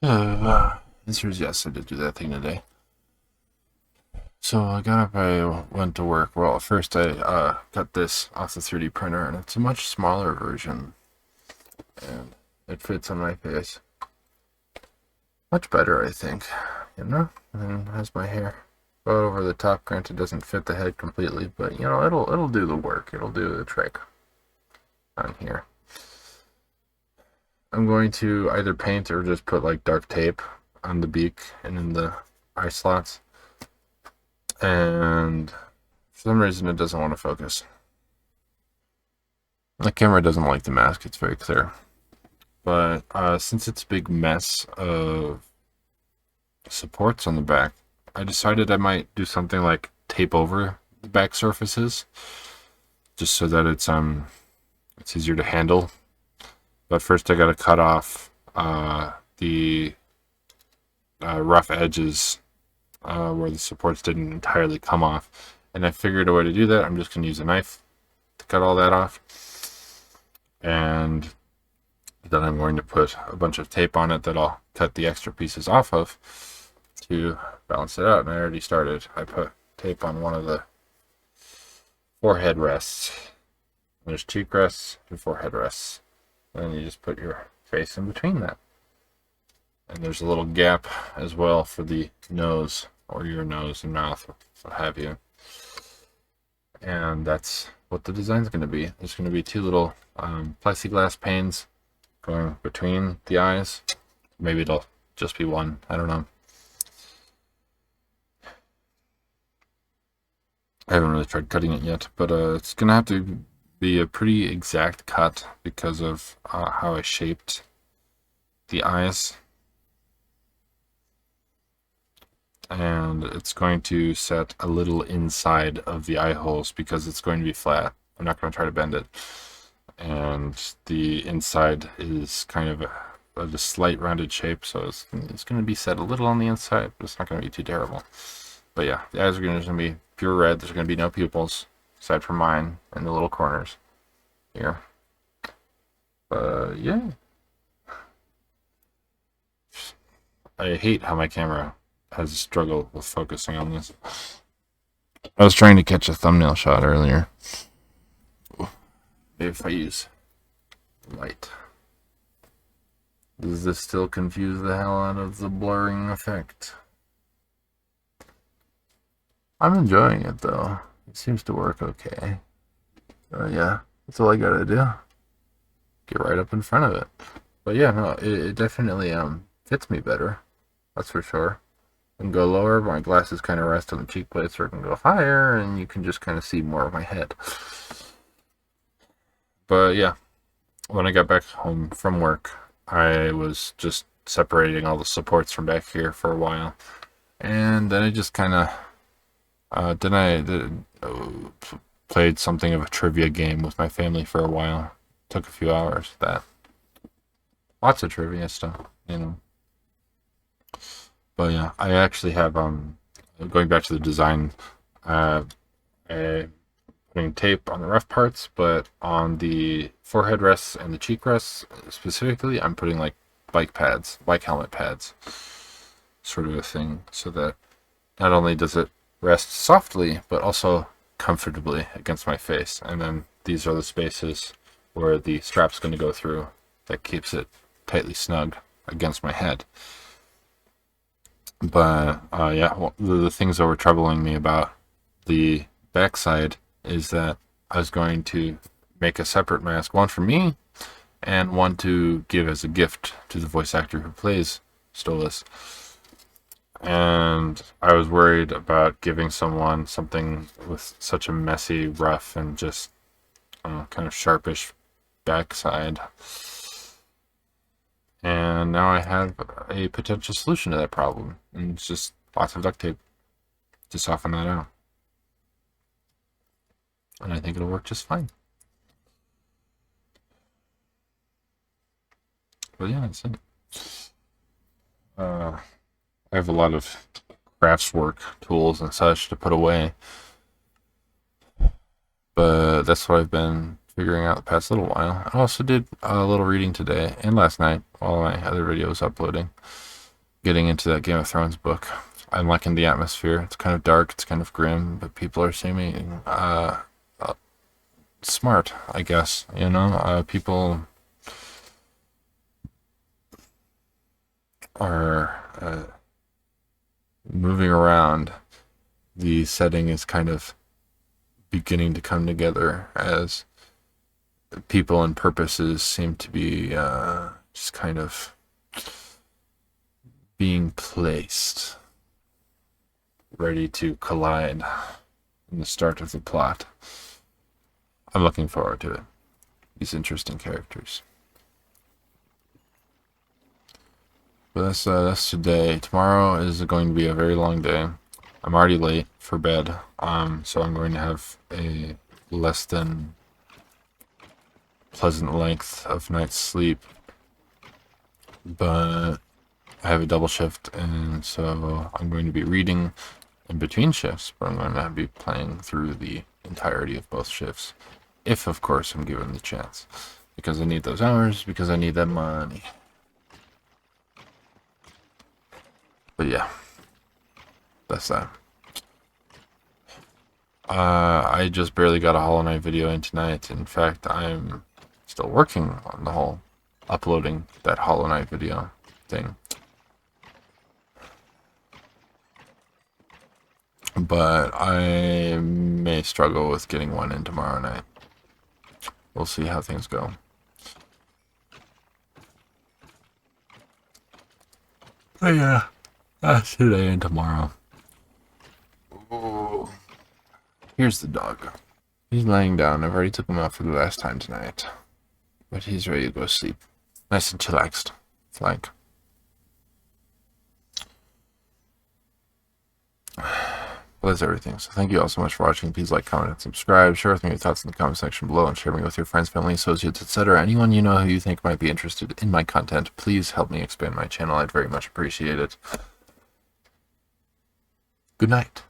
Answer is yes, I did do that thing today. So I got up, I went to work. Well, first I got this off the 3D printer, and it's a much smaller version, and it fits on my face much better, I think. And has my hair well over the top. Granted, doesn't fit the head completely, but it'll do the work. It'll do the trick on here. I'm going to either paint or just put like dark tape on the beak and in the eye slots. And for some reason, it doesn't want to focus. The camera doesn't like the mask, it's very clear. But since it's a big mess of supports on the back, I decided I might do something like tape over the back surfaces, just so that it's easier to handle. But first, I got to cut off the rough edges where the supports didn't entirely come off. And I figured a way to do that. I'm just going to use a knife to cut all that off. And then I'm going to put a bunch of tape on it that I'll cut the extra pieces off of to balance it out. And I already started. I put tape on one of the forehead rests. There's cheek rests and forehead rests. And then you just put your face in between that. And there's a little gap as well for the nose, or your nose and mouth, what have you. And that's what the design's going to be. There's going to be two little plexiglass panes going between the eyes. Maybe it'll just be one. I don't know. I haven't really tried cutting it yet, but it's going to have to be a pretty exact cut because of how I shaped the eyes. And it's going to set a little inside of the eye holes because it's going to be flat. I'm not going to try to bend it. And the inside is kind of a slight rounded shape, so it's going to be set a little on the inside, but it's not going to be too terrible. But yeah, the eyes are going to be pure red. There's going to be no pupils, aside from mine and the little corners here. But yeah. I hate how my camera has struggled with focusing on this. I was trying to catch a thumbnail shot earlier. Maybe if I use light. Does this still confuse the hell out of the blurring effect? I'm enjoying it though. It seems to work okay. Yeah, that's all I gotta do. Get right up in front of it. But yeah, no, it definitely fits me better. That's for sure. I can go lower, but my glasses kind of rest on the cheek plates, or I can go higher, and you can just kind of see more of my head. But yeah, when I got back home from work, I was just separating all the supports from back here for a while. And then I just kind of, played something of a trivia game with my family for a while. Took a few hours of that. Lots of trivia stuff. But yeah, I actually have going back to the design, I putting tape on the rough parts, but on the forehead rests and the cheek rests specifically, I'm putting like bike pads, bike helmet pads, sort of a thing, so that not only does it rest softly, but also comfortably against my face. And then these are the spaces where the strap's going to go through that keeps it tightly snug against my head. But yeah, well, the things that were troubling me about the backside is that I was going to make a separate mask, one for me and one to give as a gift to the voice actor who plays Stolas. And I was worried about giving someone something with such a messy, rough, and just kind of sharpish backside. And now I have a potential solution to that problem. And it's just lots of duct tape to soften that out. And I think it'll work just fine. But yeah, that's it. I have a lot of crafts work tools and such to put away. But that's what I've been figuring out the past little while. I also did a little reading today and last night while my other video was uploading, getting into that Game of Thrones book. I'm liking the atmosphere. It's kind of dark, it's kind of grim, but people are seeming smart, I guess. You know, people are moving around. The setting is kind of beginning to come together as people and purposes seem to be just kind of being placed, ready to collide in the start of the plot. I'm looking forward to it. These interesting characters. But that's today. Tomorrow is going to be a very long day. I'm already late for bed, so I'm going to have a less than pleasant length of night's sleep. But I have a double shift, and so I'm going to be reading in between shifts, but I'm going to be playing through the entirety of both shifts. If, of course, I'm given the chance. Because I need those hours, because I need that money. But yeah, that's that. I just barely got a Hollow Knight video in tonight. In fact, I'm still working on the whole uploading that Hollow Knight video thing. But I may struggle with getting one in tomorrow night. We'll see how things go. But yeah, that's today and tomorrow. Ooh. Here's the dog. He's laying down. I've already took him out for the last time tonight. But he's ready to go sleep. Nice and chillaxed. Flank. Well, that's everything. So thank you all so much for watching. Please like, comment, and subscribe. Share with me your thoughts in the comment section below, and share me with your friends, family, associates, etc. Anyone you know who you think might be interested in my content. Please help me expand my channel. I'd very much appreciate it. Good night.